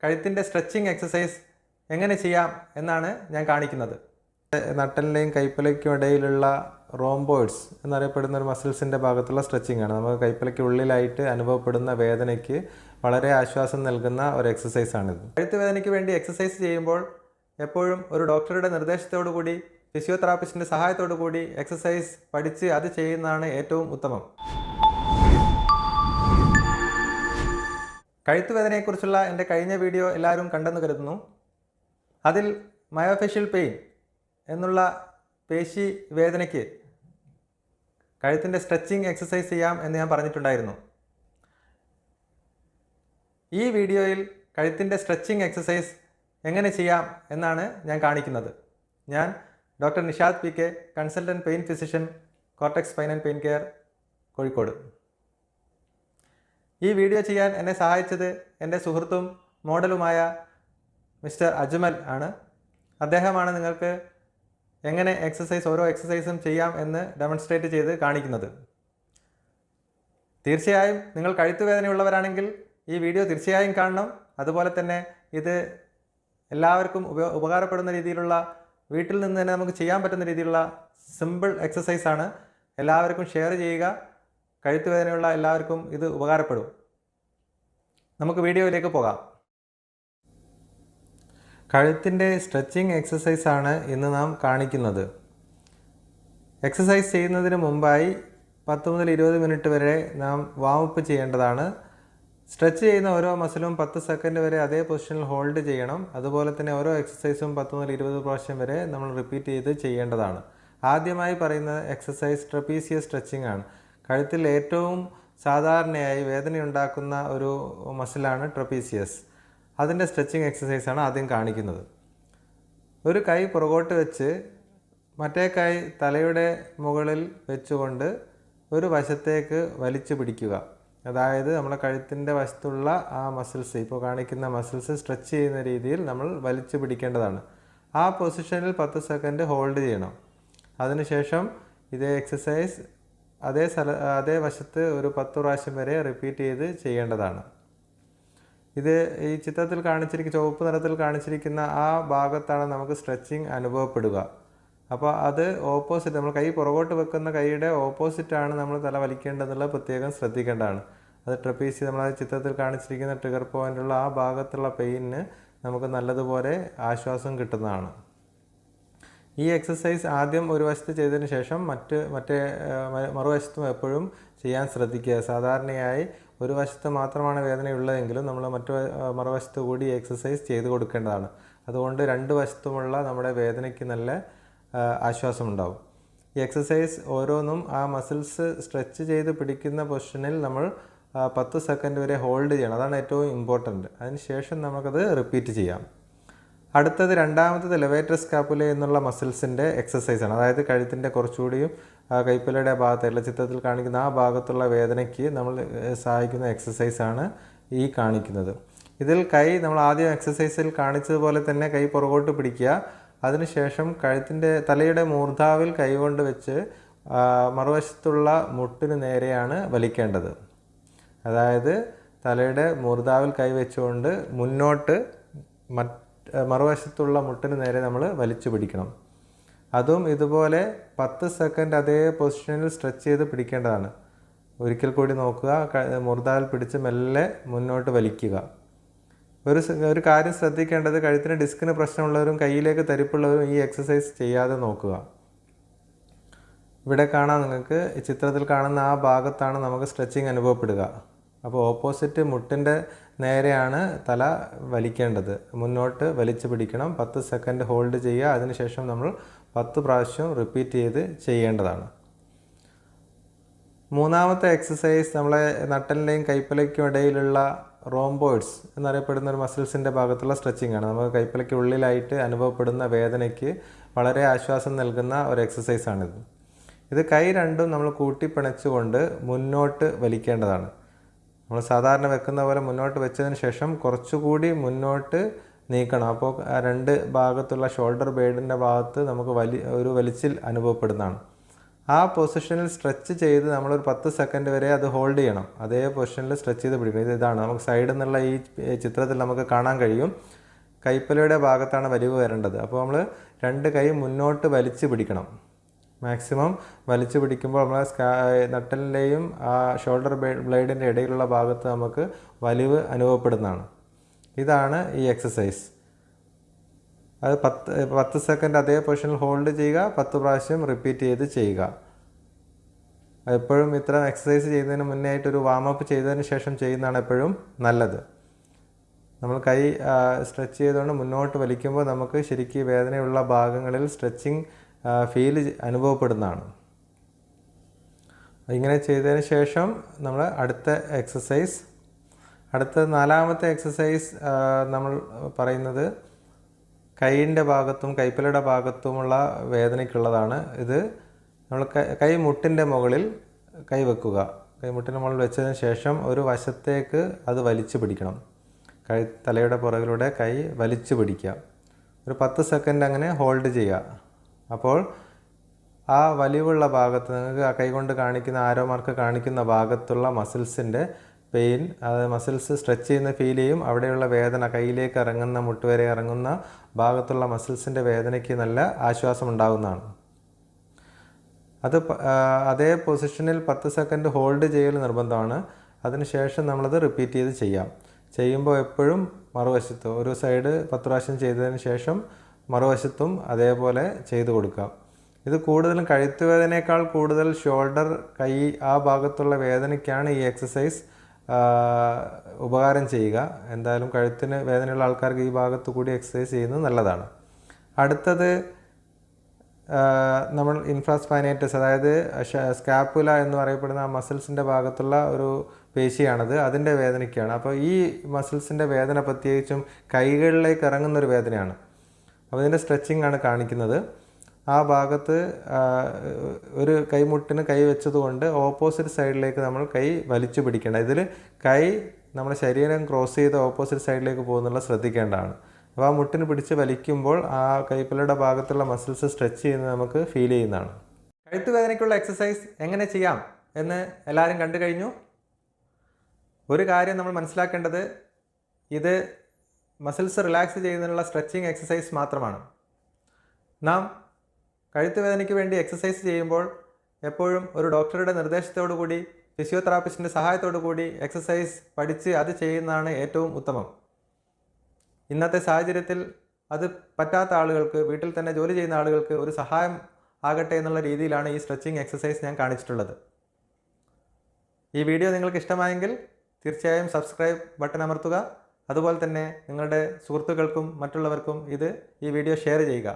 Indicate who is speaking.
Speaker 1: കഴുത്തിൻ്റെ stretching exercise എങ്ങനെ ചെയ്യാം എന്നാണ് ഞാൻ കാണിക്കുന്നത്. നട്ടലിൻ്റെയും കൈപ്പലയ്ക്കും ഇടയിലുള്ള റോംബോയിഡ്സ് എന്നറിയപ്പെടുന്ന ഒരു മസിൽസിൻ്റെ ഭാഗത്തുള്ള സ്ട്രെച്ചിങ് ആണ്. നമുക്ക് കൈപ്പലയ്ക്ക് ഉള്ളിലായിട്ട് അനുഭവപ്പെടുന്ന വേദനയ്ക്ക് വളരെ ആശ്വാസം നൽകുന്ന ഒരു എക്സസൈസാണിത്. കഴുത്ത് വേദനയ്ക്ക് വേണ്ടി എക്സസൈസ് ചെയ്യുമ്പോൾ എപ്പോഴും ഒരു ഡോക്ടറുടെ നിർദ്ദേശത്തോടു കൂടി ഫിസിയോതെറാപ്പിസ്റ്റിൻ്റെ സഹായത്തോടു കൂടി എക്സസൈസ് പഠിച്ച് അത് ചെയ്യുന്നതാണ് ഏറ്റവും ഉത്തമം. കഴുത്തുവേദനയെക്കുറിച്ചുള്ള എൻ്റെ കഴിഞ്ഞ വീഡിയോ എല്ലാവരും കണ്ടെന്ന് കരുതുന്നു. അതിൽ മയോഫേഷ്യൽ പെയിൻ എന്നുള്ള പേശി വേദനയ്ക്ക് കഴുത്തിൻ്റെ സ്ട്രെച്ചിങ് എക്സസൈസ് ചെയ്യാം എന്ന് ഞാൻ പറഞ്ഞിട്ടുണ്ടായിരുന്നു. ഈ വീഡിയോയിൽ കഴുത്തിൻ്റെ സ്ട്രെച്ചിങ് എക്സസൈസ് എങ്ങനെ ചെയ്യാം എന്നാണ് ഞാൻ കാണിക്കുന്നത്. ഞാൻ doctor Nishad P K, consultant pain physician, cortex spine and pain care, Kozhikode. ഈ വീഡിയോ ചെയ്യാൻ എന്നെ സഹായിച്ചത് എൻ്റെ സുഹൃത്തും മോഡലുമായ മിസ്റ്റർ അജ്മൽ ആണ്. അദ്ദേഹമാണ് നിങ്ങൾക്ക് എങ്ങനെ ഓരോ എക്സസൈസും ചെയ്യാം എന്ന് ഡെമോൺസ്ട്രേറ്റ് ചെയ്ത് കാണിക്കുന്നത്. തീർച്ചയായും നിങ്ങൾ കഴുത്തുവേദനയുള്ളവരാണെങ്കിൽ ഈ വീഡിയോ തീർച്ചയായും കാണണം. അതുപോലെ തന്നെ ഇത് എല്ലാവർക്കും ഉപകാരപ്പെടുന്ന രീതിയിലുള്ള, വീട്ടിൽ നിന്ന് തന്നെ നമുക്ക് ചെയ്യാൻ പറ്റുന്ന രീതിയിലുള്ള സിമ്പിൾ എക്സസൈസാണ്. എല്ലാവർക്കും ഷെയർ ചെയ്യുക. കഴുത്തുവേദനയുള്ള എല്ലാവർക്കും ഇത് ഉപകാരപ്പെടും. നമുക്ക് വീഡിയോയിലേക്ക് പോകാം. കഴുത്തിൻ്റെ സ്ട്രെച്ചിങ് എക്സസൈസാണ് ഇന്ന് നാം കാണിക്കുന്നത്. എക്സസൈസ് ചെയ്യുന്നതിന് മുമ്പായി 10 മുതൽ 20 മിനിറ്റ് വരെ നാം വാമപ്പ് ചെയ്യേണ്ടതാണ്. സ്ട്രെച്ച് ചെയ്യുന്ന ഓരോ മസിലും 10 സെക്കൻഡ് വരെ അതേ പൊസിഷനിൽ ഹോൾഡ് ചെയ്യണം. അതുപോലെ തന്നെ ഓരോ എക്സസൈസും 10 മുതൽ 20 പ്രാവശ്യം വരെ നമ്മൾ റിപ്പീറ്റ് ചെയ്ത് ചെയ്യേണ്ടതാണ്. ആദ്യമായി പറയുന്ന എക്സസൈസ് ട്രപ്പീസിയസ് സ്ട്രെച്ചിങ് ആണ്. കഴുത്തിൽ ഏറ്റവും സാധാരണയായി വേദനയുണ്ടാക്കുന്ന ഒരു മസിലാണ് ട്രപ്പീസിയസ്. അതിൻ്റെ സ്ട്രെച്ചിങ് എക്സസൈസാണ് ആദ്യം കാണിക്കുന്നത്. ഒരു കൈ പുറകോട്ട് വെച്ച് മറ്റേ കൈ തലയുടെ മുകളിൽ വെച്ചുകൊണ്ട് ഒരു വശത്തേക്ക് വലിച്ചു പിടിക്കുക. അതായത് നമ്മുടെ കഴുത്തിൻ്റെ വശത്തുള്ള ആ മസിൽസ്, ഇപ്പോൾ കാണിക്കുന്ന മസിൽസ് സ്ട്രെച്ച് ചെയ്യുന്ന രീതിയിൽ നമ്മൾ വലിച്ചു പിടിക്കേണ്ടതാണ്. ആ പൊസിഷനിൽ 10 സെക്കൻഡ് ഹോൾഡ് ചെയ്യണം. അതിനുശേഷം ഇതേ എക്സസൈസ് അതേ വശത്ത് ഒരു 10 പ്രാവശ്യം വരെ റിപ്പീറ്റ് ചെയ്ത് ചെയ്യേണ്ടതാണ്. ഇത് ഈ ചിത്രത്തിൽ ചുവപ്പ് നിറത്തിൽ കാണിച്ചിരിക്കുന്ന ആ ഭാഗത്താണ് നമുക്ക് സ്ട്രെച്ചിങ് അനുഭവപ്പെടുക. അപ്പോൾ അത് ഓപ്പോസിറ്റ്, നമ്മൾ കൈ പുറകോട്ട് വെക്കുന്ന കൈയുടെ ഓപ്പോസിറ്റാണ് നമ്മൾ തല വലിക്കേണ്ടതെന്നുള്ള പ്രത്യേകം ശ്രദ്ധിക്കേണ്ടതാണ്. അത് ട്രപ്പീസിയസ്, നമ്മൾ ചിത്രത്തിൽ കാണിച്ചിരിക്കുന്ന ട്രിഗർ പോയിൻ്റുള്ള ആ ഭാഗത്തുള്ള പെയിനിന് നമുക്ക് നല്ലതുപോലെ ആശ്വാസം കിട്ടുന്നതാണ്. ഈ എക്സസൈസ് ആദ്യം ഒരു വശത്ത് ചെയ്തതിന് ശേഷം മറുവശത്തും എപ്പോഴും ചെയ്യാൻ ശ്രദ്ധിക്കുക. സാധാരണയായി ഒരു വശത്ത് മാത്രമാണ് വേദനയുള്ളതെങ്കിലും നമ്മൾ മറുവശത്ത് കൂടി എക്സസൈസ് ചെയ്ത് കൊടുക്കേണ്ടതാണ്. അതുകൊണ്ട് 2 വശത്തുമുള്ള നമ്മുടെ വേദനയ്ക്ക് നല്ല ആശ്വാസമുണ്ടാവും. ഈ എക്സസൈസ് ഓരോന്നും ആ മസിൽസ് സ്ട്രെച്ച് ചെയ്ത് പിടിക്കുന്ന പൊസിഷനിൽ നമ്മൾ 10 സെക്കൻഡ് വരെ ഹോൾഡ് ചെയ്യണം. അതാണ് ഏറ്റവും ഇമ്പോർട്ടൻറ്റ്. അതിനുശേഷം നമുക്കത് റിപ്പീറ്റ് ചെയ്യാം. അടുത്തത് രണ്ടാമത്തത് ലെവേറ്റർ സ്കാപ്പുല എന്നുള്ള മസിൽസിൻ്റെ എക്സസൈസാണ്. അതായത് കഴുത്തിൻ്റെ കുറച്ചുകൂടിയും കൈപ്പലയുടെ ഭാഗത്തുള്ള ചിത്രത്തിൽ കാണിക്കുന്ന ആ ഭാഗത്തുള്ള വേദനയ്ക്ക് നമ്മൾ സഹായിക്കുന്ന എക്സസൈസാണ് ഈ കാണിക്കുന്നത്. ഇതിൽ കൈ നമ്മൾ ആദ്യം എക്സസൈസിൽ കാണിച്ചതുപോലെ തന്നെ കൈ പുറകോട്ട് പിടിക്കുക. അതിനുശേഷം തലയുടെ മൂർധാവിൽ കൈകൊണ്ട് വെച്ച് മറുവശത്തുള്ള മുട്ടിന് നേരെയാണ് വലിക്കേണ്ടത്. അതായത് തലയുടെ മൂർധാവിൽ കൈ വെച്ചുകൊണ്ട് മുന്നോട്ട് മറുവശത്തുള്ള മുട്ടിന് നേരെ നമ്മൾ വലിച്ചു പിടിക്കണം. അതും ഇതുപോലെ 10 സെക്കൻഡ് അതേ പൊസിഷനിൽ സ്ട്രെച്ച് ചെയ്ത് പിടിക്കേണ്ടതാണ്. ഒരിക്കൽ കൂടി നോക്കുക. മൂർധാവിൽ പിടിച്ച് മെല്ലെ മുന്നോട്ട് വലിക്കുക. ഒരു കാര്യം ശ്രദ്ധിക്കേണ്ടത്, കഴുത്തിന് ഡിസ്കിന് പ്രശ്നമുള്ളവരും കയ്യിലേക്ക് തരിപ്പുള്ളവരും ഈ എക്സസൈസ് ചെയ്യാതെ നോക്കുക. ഇവിടെ കാണാം, നിങ്ങൾക്ക് ചിത്രത്തിൽ കാണുന്ന ആ ഭാഗത്താണ് നമുക്ക് സ്ട്രെച്ചിങ് അനുഭവപ്പെടുക. അപ്പോൾ ഓപ്പോസിറ്റ് മുട്ടിൻ്റെ നേരെയാണ് തല വലിക്കേണ്ടത്. മുന്നോട്ട് വലിച്ചു പിടിക്കണം. 10 സെക്കൻഡ് ഹോൾഡ് ചെയ്യുക. അതിനുശേഷം നമ്മൾ 10 പ്രാവശ്യം റിപ്പീറ്റ് ചെയ്ത് ചെയ്യേണ്ടതാണ്. മൂന്നാമത്തെ എക്സസൈസ് നമ്മളെ നട്ടലിൻ്റെയും കൈപ്പലയ്ക്കും ഇടയിലുള്ള റോംബോയിഡ്സ് എന്നറിയപ്പെടുന്ന ഒരു മസിൽസിൻ്റെ ഭാഗത്തുള്ള സ്ട്രെച്ചിങ് ആണ്. നമുക്ക് കൈപ്പലയ്ക്ക് ഉള്ളിലായിട്ട് അനുഭവപ്പെടുന്ന വേദനയ്ക്ക് വളരെ ആശ്വാസം നൽകുന്ന ഒരു എക്സസൈസാണിത്. ഇത് കൈ രണ്ടും നമ്മൾ കൂട്ടിപ്പിണച്ചുകൊണ്ട് മുന്നോട്ട് വലിക്കേണ്ടതാണ്. നമ്മൾ സാധാരണ വെക്കുന്ന പോലെ മുന്നോട്ട് വെച്ചതിന് ശേഷം കുറച്ചുകൂടി മുന്നോട്ട് നീക്കണം. അപ്പോൾ 2 ഭാഗത്തുള്ള ഷോൾഡർ ബേഡിൻ്റെ ഭാഗത്ത് നമുക്ക് ഒരു വലിച്ചിൽ അനുഭവപ്പെടുന്നതാണ്. ആ പൊസിഷനിൽ സ്ട്രെച്ച് ചെയ്ത് നമ്മളൊരു 10 സെക്കൻഡ് വരെ അത് ഹോൾഡ് ചെയ്യണം. അതേ പൊസിഷനിൽ സ്ട്രെച്ച് ചെയ്ത് പിടിക്കണം. ഇതാണ് നമുക്ക് സൈഡിൽ നിന്നുള്ള ഈ ചിത്രത്തിൽ നമുക്ക് കാണാൻ കഴിയും. കൈപ്പലയുടെ ഭാഗത്താണ് വലിവ് വരേണ്ടത്. അപ്പോൾ നമ്മൾ 2 കൈ മുന്നോട്ട് വലിച്ച് പിടിക്കണം. മാക്സിമം വലിച്ചു പിടിക്കുമ്പോൾ നമ്മളെ നട്ടലിൻ്റെയും ആ ഷോൾഡർ ബ്ലേഡിൻ്റെ ഇടയിലുള്ള ഭാഗത്ത് നമുക്ക് വലിവ് അനുഭവപ്പെടുന്നതാണ്. ഇതാണ് ഈ എക്സസൈസ്. അത് 10 സെക്കൻഡ് അതേ പൊസിഷനിൽ ഹോൾഡ് ചെയ്യുക, 10 പ്രാവശ്യം റിപ്പീറ്റ് ചെയ്ത് ചെയ്യുക. എപ്പോഴും ഇത്ര എക്സസൈസ് ചെയ്യുന്നതിന് മുന്നേ ആയിട്ടൊരു വാമപ്പ് ചെയ്തതിന് ശേഷം ചെയ്യുന്നതാണ് എപ്പോഴും നല്ലത്. നമ്മൾ കൈ സ്ട്രെച്ച് ചെയ്തുകൊണ്ട് മുന്നോട്ട് വലിക്കുമ്പോൾ നമുക്ക് ശരിക്കും വേദനയുള്ള ഭാഗങ്ങളിൽ സ്ട്രെച്ചിങ് ഫീൽ അനുഭവപ്പെടുന്നതാണ്. ഇങ്ങനെ ചെയ്തതിന് ശേഷം നമ്മൾ അടുത്ത എക്സസൈസ്, അടുത്ത 4ാമത്തെ എക്സസൈസ് നമ്മൾ പറയുന്നത് കൈയിൻ്റെ ഭാഗത്തും കൈപ്പലയുടെ ഭാഗത്തുമുള്ള വേദനയ്ക്കുള്ളതാണ്. ഇത് നമ്മൾ കൈ മുട്ടിൻ്റെ മുകളിൽ കൈ വെക്കുക. കൈ മുട്ടിൻ്റെ മുകളിൽ വെച്ചതിന് ശേഷം ഒരു വശത്തേക്ക് അത് വലിച്ചു പിടിക്കണം. തലയുടെ പുറകിലൂടെ കൈ വലിച്ചു പിടിക്കുക. ഒരു 10 സെക്കൻഡ് അങ്ങനെ ഹോൾഡ് ചെയ്യുക. അപ്പോൾ ആ വലിവുള്ള ഭാഗത്ത് നിങ്ങൾക്ക് ആ കൈ കൊണ്ട് കാണിക്കുന്ന ആരോ മാർക്ക് കാണിക്കുന്ന ഭാഗത്തുള്ള മസിൽസിൻ്റെ പെയിൻ, അത് മസിൽസ് സ്ട്രെച്ച് ചെയ്യുന്ന ഫീൽ ചെയ്യും. അവിടെയുള്ള വേദന, കയ്യിലേക്ക് ഇറങ്ങുന്ന മുട്ടുവരെ ഇറങ്ങുന്ന ഭാഗത്തുള്ള മസിൽസിൻ്റെ വേദനയ്ക്ക് നല്ല ആശ്വാസം ഉണ്ടാകുന്നതാണ്. അത് അതേ പൊസിഷനിൽ 10 സെക്കൻഡ് ഹോൾഡ് ചെയ്യൽ നിർബന്ധമാണ്. അതിനുശേഷം നമ്മളത് റിപ്പീറ്റ് ചെയ്ത് ചെയ്യാം. ചെയ്യുമ്പോൾ എപ്പോഴും മറുവശത്ത് ഒരു സൈഡ് 10 പ്രാവശ്യം ചെയ്തതിന് ശേഷം മറുവശത്തും അതേപോലെ ചെയ്തു കൊടുക്കാം. ഇത് കൂടുതലും കഴുത്ത് വേദനയേക്കാൾ കൂടുതൽ ഷോൾഡർ, കൈ ആ ഭാഗത്തുള്ള വേദനയ്ക്കാണ് ഈ എക്സസൈസ് ഉപകാരം ചെയ്യുക. എന്തായാലും കഴുത്തിന് വേദനയുള്ള ആൾക്കാർക്ക് ഈ ഭാഗത്തു കൂടി എക്സസൈസ് ചെയ്യുന്നത് നല്ലതാണ്. അടുത്തത് നമ്മൾ ഇൻഫ്രാസ്പൈനേറ്റസ്, അതായത് സ്കാപ്പുല എന്ന് പറയപ്പെടുന്ന ആ മസിൽസിൻ്റെ ഭാഗത്തുള്ള ഒരു പേശിയാണത്. അതിൻ്റെ വേദനയ്ക്കാണ്. അപ്പോൾ ഈ മസിൽസിൻ്റെ വേദന പ്രത്യേകിച്ചും കൈകളിലേക്ക് ഇറങ്ങുന്നൊരു വേദനയാണ്. അപ്പോൾ ഇതിൻ്റെ സ്ട്രെച്ചിങ് ആണ് കാണിക്കുന്നത്. ആ ഭാഗത്ത് ഒരു കൈമുട്ടിന് കൈ വെച്ചതുകൊണ്ട് ഓപ്പോസിറ്റ് സൈഡിലേക്ക് നമ്മൾ കൈ വലിച്ചു പിടിക്കേണ്ട. ഇതിൽ കൈ നമ്മുടെ ശരീരം ക്രോസ് ചെയ്ത് ഓപ്പോസിറ്റ് സൈഡിലേക്ക് പോകുന്നുള്ള ശ്രദ്ധിക്കേണ്ടതാണ്. അപ്പോൾ ആ മുട്ടിന് പിടിച്ച് വലിക്കുമ്പോൾ ആ കൈപ്പലയുടെ ഭാഗത്തുള്ള മസിൽസ് സ്ട്രെച്ച് ചെയ്യുന്നത് നമുക്ക് ഫീൽ ചെയ്യുന്നതാണ്. കഴുത്ത് വേദനയ്ക്കുള്ള എക്സസൈസ് എങ്ങനെ ചെയ്യാം എന്ന് എല്ലാവരും കണ്ടു കഴിഞ്ഞു. ഒരു കാര്യം നമ്മൾ മനസ്സിലാക്കേണ്ടത്, ഇത് മസിൽസ് റിലാക്സ് ചെയ്യുന്നതിനുള്ള സ്ട്രെച്ചിങ് എക്സസൈസ് മാത്രമാണ്. നാം കഴുത്ത് വേദനയ്ക്ക് വേണ്ടി എക്സസൈസ് ചെയ്യുമ്പോൾ എപ്പോഴും ഒരു ഡോക്ടറുടെ നിർദ്ദേശത്തോടു കൂടി, ഫിസിയോതെറാപ്പിസ്റ്റിൻ്റെ സഹായത്തോടു കൂടി എക്സസൈസ് പഠിച്ച് അത് ചെയ്യുന്നതാണ് ഏറ്റവും ഉത്തമം. ഇന്നത്തെ സാഹചര്യത്തിൽ അത് പറ്റാത്ത ആളുകൾക്ക്, വീട്ടിൽ തന്നെ ജോലി ചെയ്യുന്ന ആളുകൾക്ക് ഒരു സഹായം ആകട്ടെ എന്നുള്ള രീതിയിലാണ് ഈ സ്ട്രെച്ചിങ് എക്സസൈസ് ഞാൻ കാണിച്ചിട്ടുള്ളത്. ഈ വീഡിയോ നിങ്ങൾക്ക് ഇഷ്ടമായെങ്കിൽ തീർച്ചയായും സബ്സ്ക്രൈബ് ബട്ടൺ അമർത്തുക. അതുപോലെ തന്നെ നിങ്ങളുടെ സുഹൃത്തുക്കൾക്കും മറ്റുള്ളവർക്കും ഈ വീഡിയോ ഷെയർ ചെയ്യുക.